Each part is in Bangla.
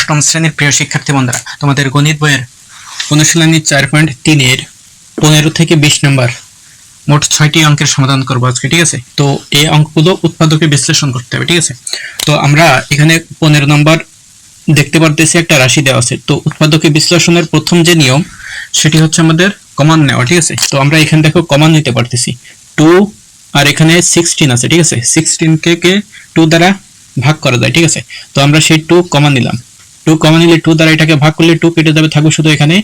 অষ্টম শ্রেণীর প্রিয় শিক্ষার্থী বন্ধুরা, তোমাদের গণিত বইয়ের অনুশীলনী 4.3 এর 15 থেকে 20 নম্বর মোট 6টি অঙ্কের সমাধান করব আজকে। ঠিক আছে, তো এই অঙ্কগুলো উৎপাদকে বিশ্লেষণ করতে হবে। ঠিক আছে, তো আমরা এখানে 15 নম্বর দেখতে পারতেছি একটা রাশি দেওয়া আছে। তো উৎপাদকে বিশ্লেষণের প্রথম যে নিয়ম সেটি হচ্ছে আমাদের কমন নেওয়া। ঠিক আছে, তো আমরা এখানে দেখো কমন নিতে পারতেছি 2 আর এখানে 16 আছে। ঠিক আছে, 16 কে 2 দ্বারা ভাগ করা যায়। ঠিক আছে, তো আমরা সেই 2 কমন নিলাম। 2 কমন নিলে 2 দ্বারা এটাকে ভাগ করলে 2 কেটে যাবে, থাকবে শুধু এখানে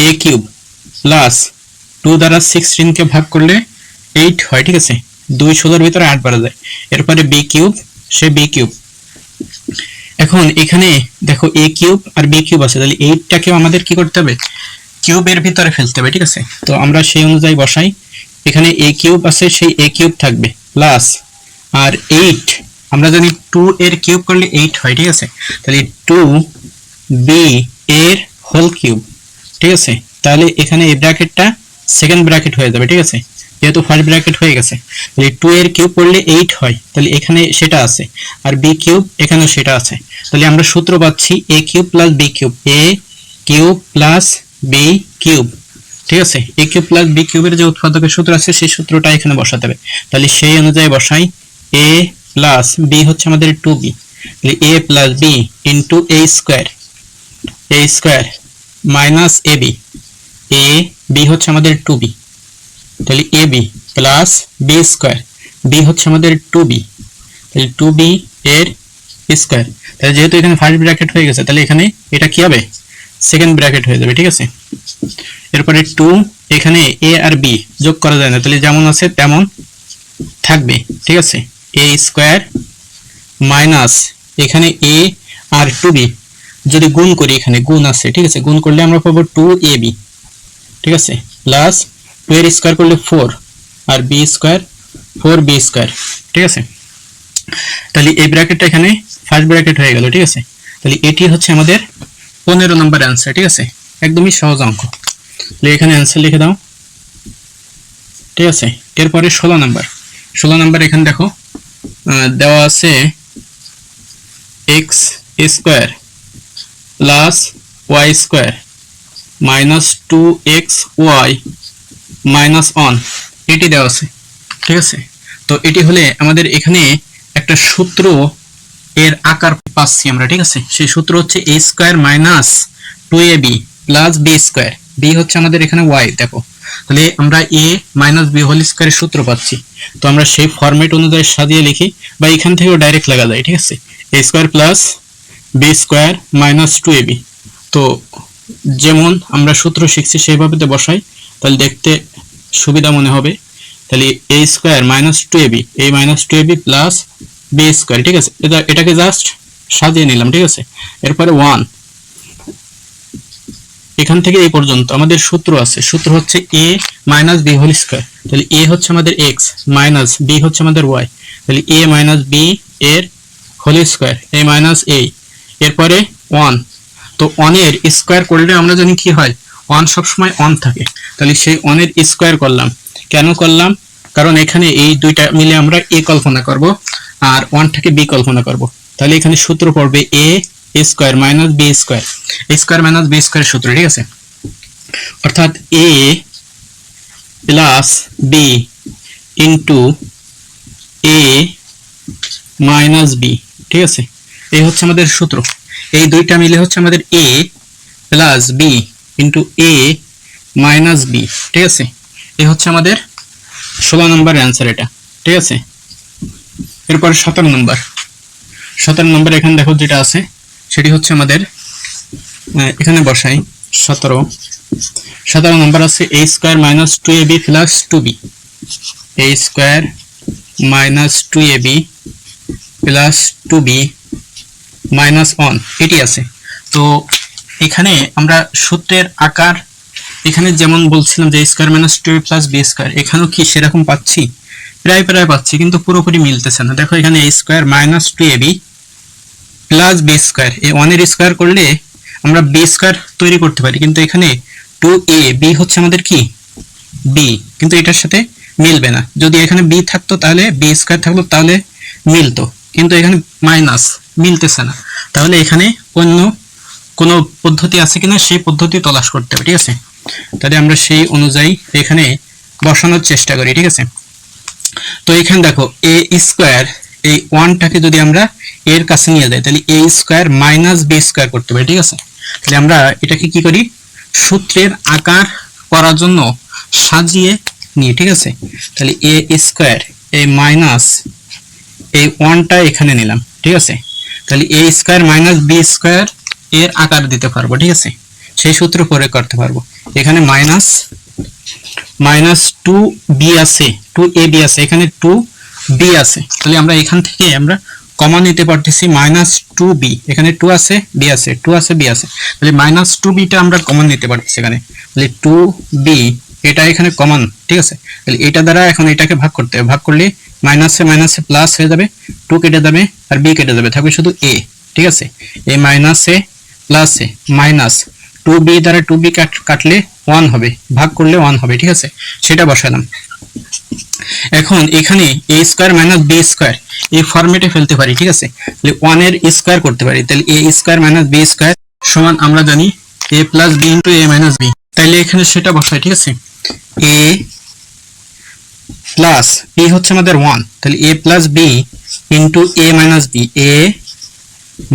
a কিউব প্লাস 2 দ্বারা 16 কে ভাগ করলে 8 হয়। ঠিক আছে, 2 16 এর ভিতরে 8 বাড়া যায়। এরপরে b কিউব, সে b কিউব। এখন এখানে দেখো a কিউব আর b কিউব আছে, তাহলে 8 টাকেও আমাদের কি করতে হবে, কিউবের ভিতরে ফেলতে হবে। ঠিক আছে, তো আমরা সেই অনুযায়ী বসাই। এখানে a কিউব আছে, সেই a কিউব থাকবে প্লাস আর 8 আমরা জানি 2 এর কিউব করলে 8 হয়। ঠিক আছে, তাহলে 2b এর হোল কিউব। ঠিক আছে, তাহলে এখানে এই ব্র্যাকেটটা সেকেন্ড ব্র্যাকেট হয়ে যাবে। ঠিক আছে, যেহেতু ফার্স্ট ব্র্যাকেট হয়ে গেছে, তাহলে 2 এর কিউব করলে 8 হয়, তাহলে এখানে সেটা আছে, আর b কিউব এখানেও সেটা আছে। তাহলে আমরা সূত্র পাচ্ছি a cube plus b cube, a cube plus b cube. ঠিক আছে, a কিউব প্লাস b কিউবের যে উৎপাদকের সূত্র আছে সেই সূত্রটা এখানে বসাতে হবে। তাহলে সেই অনুযায়ী বসাই, a প্লাস b হচ্ছে আমাদের 2b, তাহলে a plus b into a square minus ab, a b হচ্ছে আমাদের 2b, তাহলে ab plus b square, b হচ্ছে আমাদের 2b, তাহলে 2b এর স্কয়ার। তাহলে যেহেতু এখানে ফার্স্ট ব্র্যাকেট হয়ে গেছে, তাহলে এখানে এটা কি হবে, সেকেন্ড ব্র্যাকেট হয়ে যাবে। ঠিক আছে, এরপরে 2 এখানে a আর b যোগ করা যায় না, তাহলে যেমন আছে তেমন থাকবে। ঠিক আছে, a স্কয়ার মাইনাস এখানে a আর 2b যদি গুণ করি, এখানে গুণ আছে। ঠিক আছে, গুণ করলে আমরা পাবো 2ab। ঠিক আছে, প্লাস 2 এর স্কয়ার করলে 4 আর b স্কয়ার 4b স্কয়ার। ঠিক আছে, তাহলে এই ব্র্যাকেটটা এখানে ফার্স্ট ব্র্যাকেট হয়ে গেল। ঠিক আছে, তাহলে এটি হচ্ছে আমাদের 15 নম্বর অ্যান্সার। ঠিক আছে, একদমই সহজ অঙ্ক। তাহলে এখানে অ্যান্সার লিখে দাও। ঠিক আছে, এরপরে 16 নম্বর এখানে দেখো দেওয়া আছে x square plus y square minus 2xy minus 1, এটি দেওয়া আছে। ঠিক আছে, তো এটি হলে আমাদের এখানে একটা সূত্র এর আকার পাচ্ছি আমরা। ঠিক আছে, সেই সূত্র হচ্ছে a square minus 2ab plus b square, b হচ্ছে আমাদের এখানে y। দেখো, তাহলে আমরা a মাইনাস b হোল স্কয়ারের সূত্র পাচ্ছি। তো আমরা সেই ফরম্যাট অনুযায়ী সাজিয়ে লিখি, বা এখান থেকেও ডাইরেক্ট লেখা যায়। ঠিক আছে, a square plus b square minus 2ab। তো যেমন আমরা সূত্র শিখছি সেইভাবে তো বসাই, তাহলে দেখতে সুবিধা মনে হবে। তাহলে a square minus 2ab, a minus 2ab plus b square. ঠিক আছে, এটাকে জাস্ট সাজিয়ে নিলাম। ঠিক আছে, এরপরে 1 এখান থেকে এই পর্যন্ত আমাদের সূত্র আছে, সূত্র হচ্ছে a minus b whole square. তাহলে a হচ্ছে আমাদের x মাইনাস b হচ্ছে আমাদের y, তাহলে a মাইনাস b এর whole square, a minus a। এরপরে 1, তো 1 এর স্কয়ার করলে আমরা জানি কি হয়, 1 সবসময় 1 থাকে। তাহলে সেই 1 এর স্কয়ার করলাম। কেন করলাম, কারণ এখানে এই দুইটা মিলে আমরা a কল্পনা করব আর 1টাকে b কল্পনা করব। তাহলে এখানে সূত্র পড়বে a square minus b square, a square minus b square সূত্র। ঠিক আছে, অর্থাৎ a plus b into a minus b। ঠিক আছে, এই হচ্ছে আমাদের সূত্র। এই দুইটা মিলে হচ্ছে আমাদের a plus b into a minus b। ঠিক আছে, এই হচ্ছে আমাদের 16 নম্বর অ্যান্সার এটা। ঠিক আছে, এরপর 17 নম্বর এখানে দেখো যেটা আছে সেটি হচ্ছে আমাদের এখানে বসাই 17 নম্বর আছে a square minus 2ab plus 2b, a square minus 2ab plus 2b minus 1, এটি আছে। তো এখানে আমরা সূত্রের আকার এখানে যেমন বলছিলাম যে a square minus 2ab plus b square, এখানেও কি সেরকম পাচ্ছি, প্রায় পাচ্ছি, কিন্তু পুরোপুরি মিলতেছে না। দেখো এখানে a square minus 2ab plus b square, এই 1 এর স্কয়ার করলে আমরা b স্কয়ার তৈরি করতে পারি, কিন্তু এখানে 2ab হচ্ছে আমাদের কি b, কিন্তু এটার সাথে মিলবে না। যদি এখানে b থাকতো তাহলে b স্কয়ার থাকতো, তাহলে মিলতো, কিন্তু এখানে মাইনাস মিলতেছে না। তাহলে এখানে অন্য কোনো পদ্ধতি আছে কিনা সেই পদ্ধতি তলাশ করতে হবে, ঠিক আছে। তাহলে আমরা সেই অনুযায়ী এখানে বসানোর চেষ্টা করি, ঠিক আছে। তো এখানে দেখো এ স্কোয়ার, এই ওয়ানটাকে যদি আমরা এর কাছে নিয়ে যাই তাহলে এ স্কোয়ার মাইনাস বি স্কোয়ার করতে পারি, ঠিক আছে। তাহলে আমরা এটাকে কি করি, সূত্রের আকার করার জন্য সাজিয়ে নিই, ঠিক আছে। তাহলে এ স্কোয়ার এই মাইনাস এই ওয়ানটা এখানে নিলাম, ঠিক আছে। তাহলে এ স্কোয়ার মাইনাস বি স্কোয়ার এর আকার দিতে পারবো, ঠিক আছে, সেই সূত্র প্রয়োগ করতে পারবো। এখানে মাইনাস মাইনাস টু বি আছে, টু এ বি আছে, এখানে টু বি আছে, তাহলে আমরা এখান থেকে আমরা কমন নিতে পারতেছি মাইনাস টু বি, এখানে টু আছে বি আছে, টু আছে বি আছে, তাহলে মাইনাস টু বিটা আমরা কমন নিতে পারতেছি এখানে, তাহলে টু বি এটা এখানে কমন, ঠিক আছে। তাহলে এটা দ্বারা এখন এটাকে ভাগ করতে হবে, ভাগ করলে মাইনাসে মাইনাসে প্লাস হয়ে যাবে, টু কেটে যাবে আর বি কেটে যাবে, থাকবে শুধু এ, ঠিক আছে। এ মাইনাসে প্লাসে মাইনাস টু বি দ্বারা টু বি কাটলে ওয়ান হবে, ভাগ করলে ওয়ান হবে, ঠিক আছে, সেটা বসালাম। এখন এখানে এ স্কোয়ার মাইনাস বি স্কোয়ার এই ফরম্যাটে ফেলতে পারি, ঠিক আছে। তাহলে ওয়ান এর স্কোয়ার করতে পারি, তাহলে এ স্কোয়ার মাইনাস বি স্কোয়ার সমান আমরা জানি এ plus B into a minus B, তাইলে এখানে সেটা বসাই, ঠিক আছে। এ প্লাস বি হচ্ছে আমাদের ওয়ান, তাহলে এ plus B into a minus B, A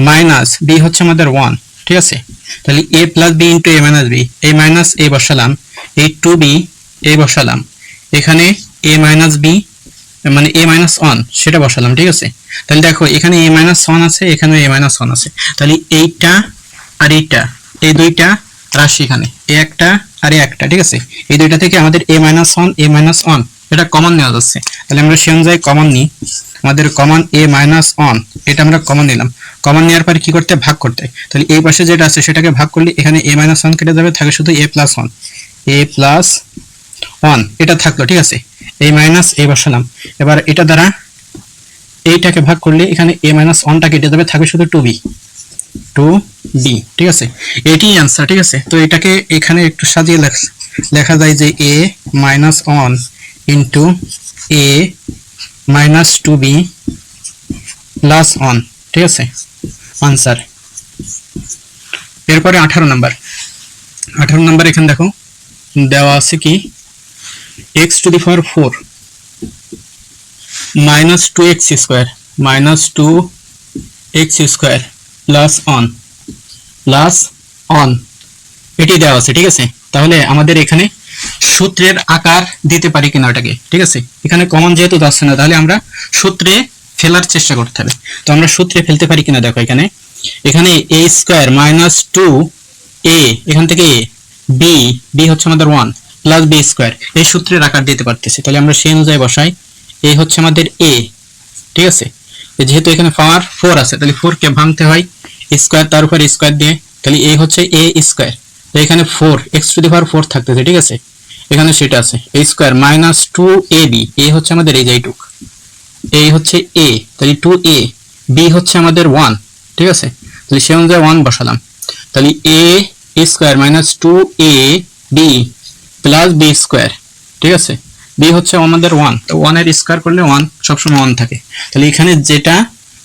minus B হচ্ছে আমাদের ওয়ান, ঠিক আছে। তাহলে এ plus B into a minus B, এই মাইনাস এ বসালাম, এই টু বি এ বসালাম, এখানে এ মাইনাস বি মানে এ মাইনাস ওয়ান সেটা বসালাম, ঠিক আছে। তাহলে দেখো এখানে এ মাইনাস ওয়ান আছে, এখানে এ মাইনাস ওয়ান আছে, তাহলে এইটা আর এইটা এই দুইটা রাশি এখানে এ একটা আর এ একটা, ঠিক আছে। এই দুইটা থেকে আমাদের এ মাইনাস ওয়ান এ মাইনাস ওয়ান এটা কমন নেওয়া যাচ্ছে, তাহলে আমরা সে অনুযায়ী কমন নিই। আমাদের কমন এ মাইনাস ওয়ান এটা আমরা কমন নিলাম, কমন নেওয়ার পরে কি করতে ভাগ করতে, তাহলে এই পাশে যেটা আছে সেটাকে ভাগ করলে এখানে এ মাইনাস ওয়ান কেটে যাবে, থাকে শুধু এ প্লাস ওয়ান, এ প্লাস ওয়ান এটা থাকলো, ঠিক আছে। এই মাইনাস এ বসালাম, এবার এটা দ্বারা এইটাকে ভাগ করলে এখানে এ মাইনাস ওয়ানটা কেটে যাবে, থাকবে শুধু টু বি, টু বি, ঠিক আছে, এটাই অ্যান্সার, ঠিক আছে। তো এটাকে এখানে একটু সাজিয়ে লেখা যায় যে a minus one into a minus two b plus one, ঠিক আছে, আনসার। এরপরে 18 নাম্বার, 18 নাম্বার এখানে দেখো দেওয়া আছে কি x to the power 4 minus 2x square minus 2x square plus on এটি দেওয়া আছে, ঠিক আছে। তাহলে আমাদের এখানে সূত্রের আকার দিতে পারি কিনা ওটাকে, ঠিক আছে। এখানে কমন যেহেতু যাচ্ছে না তাহলে আমরা সূত্রে ফেলার চেষ্টা করতে হবে, তো আমরা সূত্রে ফেলতে পারি কিনা দেখো, এখানে a স্কোয়ার মাইনাস 2a এখান থেকে b হচ্ছে আমাদের 1 প্লাস b স্কোয়ার এই সূত্রের আকার দিতে পারতেছি, তাহলে আমরা সেই অনুযায়ী বসাই। a হচ্ছে আমাদের a, ঠিক আছে, যেহেতু এখানে পাওয়ার 4 আছে তাহলে 4 কে ভাঙতে হয় স্কোয়ার তার উপর স্কোয়ার দিয়ে, তাহলে a হচ্ছে a স্কোয়ার, তো এখানে 4 x টু দি পাওয়ার 4 থাকতেছে, ঠিক আছে, এখানে সেটা আছে a square minus 2ab, a হচ্ছে আমাদের এই যাইটুক, a হচ্ছে a, তাহলে 2a, b হচ্ছে আমাদের 1, ঠিক আছে, তাহলে সেই অনুযায়ী 1 বসালাম, তাহলে a square minus 2ab plus b square, ঠিক আছে, b হচ্ছে আমাদের 1, তো 1 এর স্কোয়ার করলে 1 সবসময় 1 থাকে, তাহলে এখানে যেটা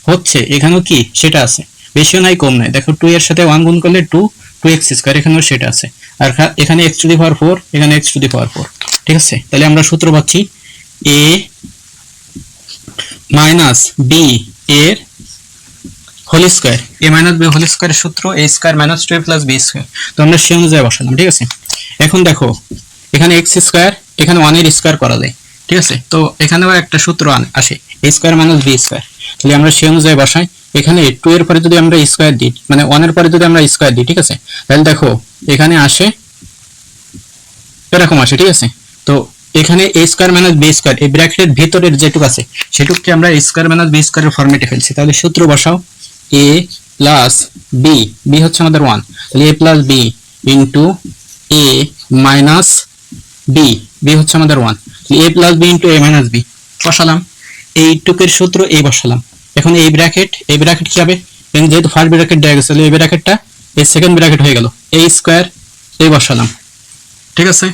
হচ্ছে এখানেও কি সেটা আছে, বেশিও নাই কম নাই, দেখো 2 এর সাথে 1 গুণ করলে 2x স্কোয়ার এখানেও সেটা আছে, আর এখানে x টু দি পাওয়ার 4 এখানে x টু দি পাওয়ার 4, ঠিক আছে। তাহলে আমরা সূত্র পাচ্ছি a মাইনাস b এর whole square, a minus b whole স্কোয়ারের সূত্র a square minus 2a plus b square, তো আমরা সেই অনুযায়ী বসালাম, ঠিক আছে। এখন দেখো এখানে x স্কোয়ার এখানে 1 এর স্কোয়ার করা যায়, ঠিক আছে, তো এখানেও একটা সূত্র আসে a square minus b square, তাহলে আমরা সেই অনুযায়ী বসাই। এখানে 2 এর পরে যদি আমরা স্কোয়ার দিই মানে 1 এর পরে যদি আমরা স্কোয়ার দিই, ঠিক আছে, তাহলে দেখো এখানে আসে এরকম আসে, ঠিক আছে। তো এখানে a square minus b square এই ব্র্যাকেটের ভিতরের যেটুকু আছে সেটুকুকে আমরা a স্কোয়ার মাইনাস b স্কোয়ারের ফরম্যাটে ফেলছি, তাহলে সূত্র বসাও a প্লাস b হচ্ছে আমাদের 1, তাহলে a plus b into a minus b হচ্ছে আমাদের 1, a plus b into a minus b বসালাম, এইটুকের সূত্র এই বসালাম। এখন এই ব্র্যাকেট কি হবে, যেহেতু ফার্স্ট ব্র্যাকেট দেওয়া গেছে এই ব্র্যাকেটটা এই সেকেন্ড ব্র্যাকেট হয়ে গেল, a স্কোয়ার এই বসালাম, ঠিক আছে,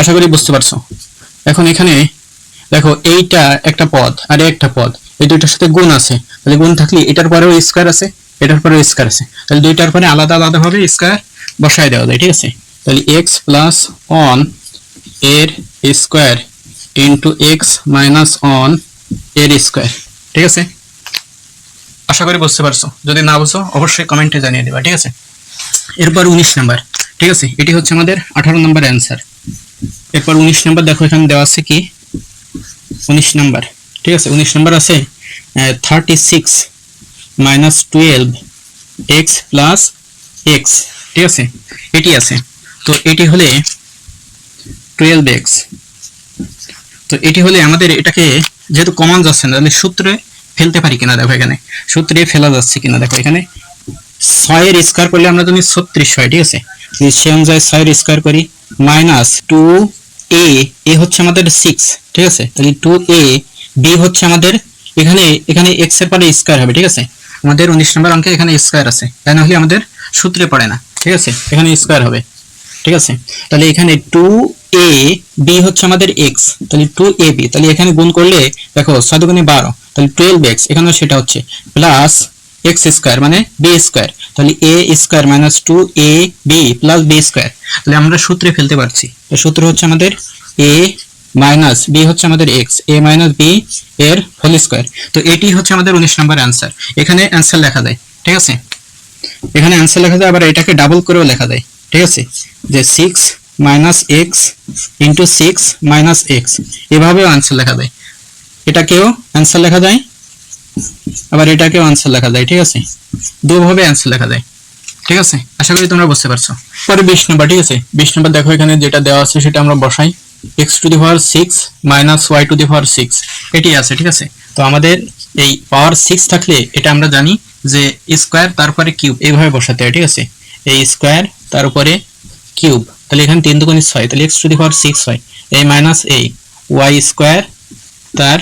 আশা করি বুঝতে পারছো। এখন এখানে দেখো এইটা একটা পদ আর একটা পদ এই দুইটার সাথে গুণ আছে, তাহলে গুণ থাকলে এটার পরেও স্কোয়ার আছে এটার পরে স্কয়ার আছে, তাহলে দুইটার পরে আলাদা আলাদা ভাবে স্কয়ার বসায় দেওয়া যায়, ঠিক আছে। তাহলে x প্লাস 1 এর স্কয়ার ইনটু x মাইনাস 1 এর স্কয়ার, ঠিক আছে। আশা করি বুঝতে পারছো, যদি না বুঝো অবশ্যই কমেন্টে জানিয়ে দেবা, ঠিক আছে। এরপর 19 নাম্বার, ঠিক আছে, এটি হচ্ছে আমাদের 18 নাম্বার অ্যান্সার। এরপর 19 নাম্বার দেখো এখানে দেওয়া আছে কি 19 নাম্বার, ঠিক আছে। 19 নাম্বার আছে 36 মাইনাস 12 এক্স প্লাস এক্স, ঠিক আছে, এটি আছে। তো এটি হলে 12x, তো এটি হলে আমাদের এটাকে যেহেতু কমন যাচ্ছে না, তাহলে সূত্রে ফেলতে পারি কিনা দেখো, এখানে সূত্রে ফেলা যাচ্ছে কিনা দেখো। এখানে 6 এর স্কয়ার করলে আমরা জানি 36 হয়, ঠিক আছে। সে অনুযায়ী 6 এর স্কয়ার করি মাইনাস 2a, এ হচ্ছে আমাদের 6, ঠিক আছে। তাহলে 2a, b হচ্ছে আমাদের এখানে x এর পরে স্কয়ার হবে, ঠিক আছে। আমাদের 19 নম্বর অঙ্কে এখানে স্কয়ার আছে, তাই না হলে আমাদের সূত্রে পড়ে না, ঠিক আছে। এখানে স্কয়ার হবে, ঠিক আছে। তাহলে এখানে 2a b হচ্ছে আমাদের x, তাহলে 2ab, তাহলে এখানে গুণ করলে দেখো 6 দুগুণে 12, তাহলে 12x, এখানেও সেটা হচ্ছে প্লাস x স্কয়ার মানে b স্কয়ার, তাহলে a square minus 2ab plus b square. তাহলে আমরা সূত্রে ফেলতে পারছি, তো সূত্র হচ্ছে আমাদের a মাইনাস b হচ্ছে আমাদের x, a মাইনাস b এর হোল স্কয়ার। তো এটি হচ্ছে আমাদের 19 নম্বর অ্যান্সার। এখানে অ্যান্সার লেখা যায়, ঠিক আছে, এখানে অ্যান্সার লেখা যায়, আবার এটাকে ডাবল করেও লেখা যায়, ঠিক আছে, যে 6 minus x into 6 minus x, এভাবেও অ্যান্সার লেখা যায়। এটাকেও অ্যান্সার লেখা যায়, আবার এটাকেও অ্যান্সার লেখা যায়, ঠিক আছে, দুভাবে অ্যান্সার লেখা যায়, ঠিক আছে। আশা করি তোমরা বুঝতে পারছো। পরে 20 নম্বর, ঠিক আছে, 20 নম্বর দেখো এখানে যেটা দেওয়া আছে সেটা আমরা বসাই, x to the power 6 minus y to the power 6, এটি আছে, ঠিক আছে। তো আমাদের এই পাওয়ার 6 থাকলে এটা আমরা জানি যে স্কয়ার তারপরে কিউব, এইভাবে বসাতে হয়, ঠিক আছে। এই স্কয়ার তার উপরে কিউব, তাহলে এখানে 3 দুগুণে 6, তাহলে x টু দি পাওয়ার 6 হয়, a minus a y square তার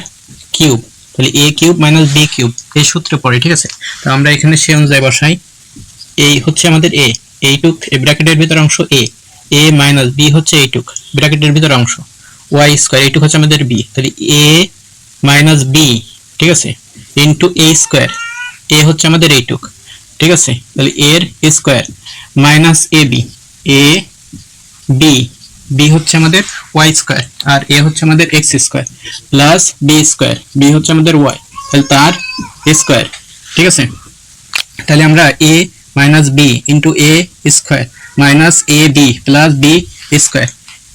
কিউব, তাহলে a cube minus b cube, এই সূত্রে পড়ে, ঠিক আছে। তো আমরা এখানে সেই অনুযায়ী বসাই, এই হচ্ছে আমাদের a, এইটুক এই ব্র্যাকেটের ভিতর অংশ a, a মাইনাস b হচ্ছে এইটুক ব্র্যাকেটের ভিতর অংশ, y স্কয়ার এইটুক হচ্ছে আমাদের b, তাহলে a মাইনাস b, ঠিক আছে, ইনটু a স্কয়ার, a হচ্ছে আমাদের এইটুক, ঠিক আছে, তাহলে a এর square minus ab, a b, b হচ্ছে আমাদের y স্কয়ার, আর a হচ্ছে আমাদের x square, plus b square, b হচ্ছে আমাদের y, তাহলে তার স্কয়ার, ঠিক আছে। তাহলে আমরা a minus b into a square minus a b plus b square,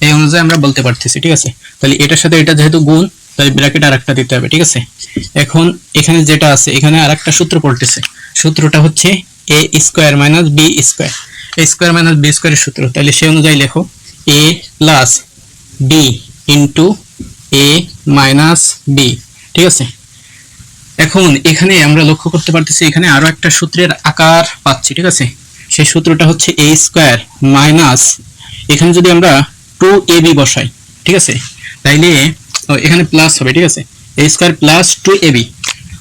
এই অনুযায়ী আমরা বলতে পারতেছি, ঠিক আছে। তাহলে এটার সাথে এটা যেহেতু গুণ, তাই ব্র্যাকেট আরেকটা দিতে হবে, ঠিক আছে। এখন এখানে যেটা আছে এখানে আরেকটা সূত্র পড়তেছে, সূত্রটা হচ্ছে a square minus b square, a square minus b স্কয়ারের সূত্র, তাহলে সেই অনুযায়ী লেখো a plus b into a minus b, ঠিক আছে। এখন এখানে আমরা লক্ষ্য করতে পারতেছি এখানে আরো একটা সূত্রের আকার পাচ্ছি, ঠিক আছে। সেই সূত্রটা হচ্ছে a স্কয়ার মাইনাস, এখানে যদি আমরা 2ab বসাই, ঠিক আছে, তাইলে এখানে প্লাস হবে, ঠিক আছে, a স্কয়ার প্লাস 2ab,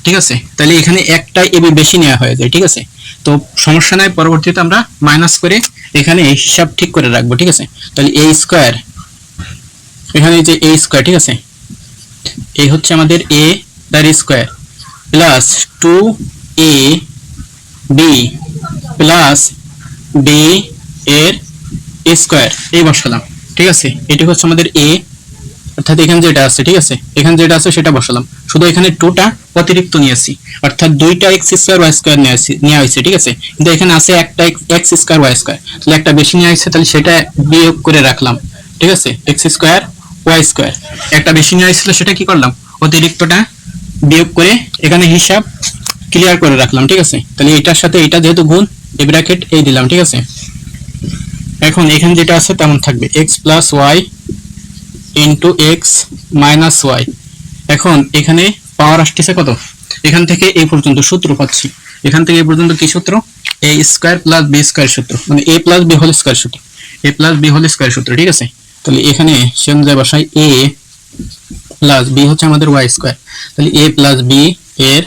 ঠিক আছে। তাহলে এখানে একটা ab বেশি নেওয়া হয়ে যায়, ঠিক আছে। তো সমস্যা নাই, পরবর্তীতে আমরা মাইনাস করে এখানে হিসাব ঠিক করে রাখবো, ঠিক আছে। তাহলে a স্কয়ার, এখানে যে a স্কয়ার, ঠিক আছে, এই হচ্ছে আমাদের a তার square plus 2ab plus b এর স্কয়ার, এই বসালাম, ঠিক আছে। এটি হচ্ছে আমাদের a, অর্থাৎ এখানে যেটা আছে, ঠিক আছে, এখানে যেটা আছে সেটা বসালাম, শুধু এখানে 2টা অতিরিক্ত নিয়েছি, অর্থাৎ 2টা x স্কয়ার y স্কয়ার নেওয়া হয়েছে, ঠিক আছে। কিন্তু এখানে আছে একটা x স্কয়ার y স্কয়ার, তাহলে একটা বেশি নেওয়া হয়েছে, তাহলে সেটা বিয়োগ করে রাখলাম, ঠিক আছে, x স্কয়ার y স্কয়ার, একটা বেশি নেওয়া হয়েছিল সেটা কি করলাম, অতিরিক্তটা বিয়োগ করে এখানে হিসাব ক্লিয়ার করে রাখলাম, ঠিক আছে। তাহলে এটার সাথে এটা যেহেতু গুণ, এই ব্র্যাকেট এই দিলাম, ঠিক আছে। এখন এখানে যেটা আছে তেমন থাকবে, x plus y into x minus y. এখন এখানে পাওয়ার আসতেছে কত, এখান থেকে এই পর্যন্ত সূত্র পাচ্ছি, এখান থেকে এই পর্যন্ত কি সূত্র, a square plus b square সূত্র, মানে a plus b whole square সূত্র, a plus b whole square সূত্র, ঠিক আছে। তাহলে এখানে সে অনুযায়ী বসাই a প্লাস b হচ্ছে আমাদের y স্কয়ার, তাহলে a প্লাস b এর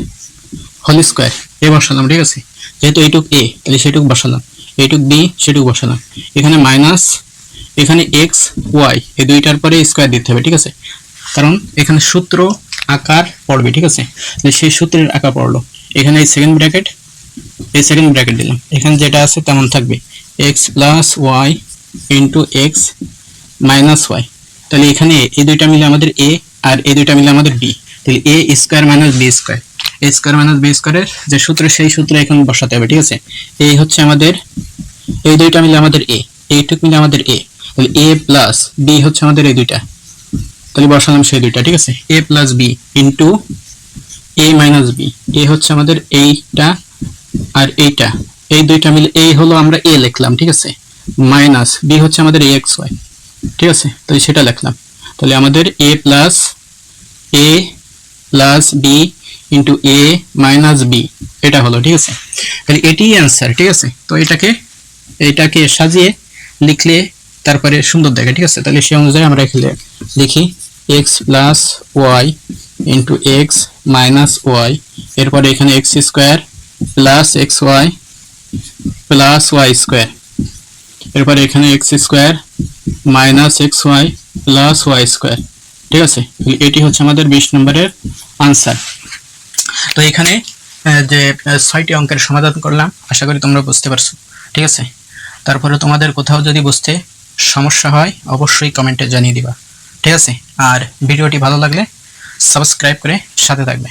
হোল স্কয়ার, এ বসালাম, ঠিক আছে। যেহেতু এইটুক a, তাহলে সেটুক বসালাম, এইটুক b সেটুক বসালাম, এখানে মাইনাস, এখানে x y, এই দুইটার পরে স্কয়ার দিতে হবে, ঠিক আছে, কারণ এখানে সূত্র আকার পড়বে, ঠিক আছে। সেই সূত্রের আকার পড়লো, এখানে এই সেকেন্ড ব্র্যাকেট এই সেকেন্ড ব্র্যাকেট দিলাম, এখানে যেটা আছে তেমন থাকবে, x plus y into x minus y. তাহলে এখানে এই দুইটা মিলে আমাদের এ আর এই দুইটা মিলে আমাদের বি, তাহলে এ স্কোয়ার মাইনাস বি স্কোয়ার, এ স্কোয়ার মাইনাস বি স্কোয়ারের যে সূত্র সেই সূত্র এখন বসাতে হবে, ঠিক আছে। এই হচ্ছে আমাদের, এই দুইটা মিলে আমাদের এ, এইটুক মিলে আমাদের এ, তাহলে এ প্লাস বি হচ্ছে আমাদের এই দুইটা, তাহলে বসালাম সেই দুইটা, ঠিক আছে। এ plus B into a minus B, এ হচ্ছে আমাদের এইটা আর এইটা, এই দুইটা মিলে এই হলো আমরা এ লিখলাম, ঠিক আছে, মাইনাস বি হচ্ছে আমাদের এ এক্স ওয়াই, ঠিক আছে, তাহলে সেটা লিখলাম। তাহলে আমাদের এ plus B into a minus B এটা হলো, ঠিক আছে। তাহলে এটিই অ্যান্সার, ঠিক আছে। তো এটাকে সাজিয়ে লিখলে তারপরে সুন্দর দেখে, ঠিক আছে। তাহলে সেই অনুযায়ী আমরা এখানে লিখি x plus y into x minus y, এরপরে এখানে x square plus x y plus y square, এরপরে এখানে x square minus x y plus y square, ঠিক আছে। এটি হচ্ছে আমাদের 20 নম্বরের আনসার। তো এখানে যে 6টি অঙ্কের সমাধান করলাম, আশা করি তোমরা বুঝতে পারছো, ঠিক আছে। তারপরে তোমাদের কোথাও যদি বুঝতে সমস্যা হয় অবশ্যই কমেন্টে জানিয়ে দিবা, ঠিক আছে। আর ভিডিওটি ভালো লাগলে সাবস্ক্রাইব করে সাথে থাকবে।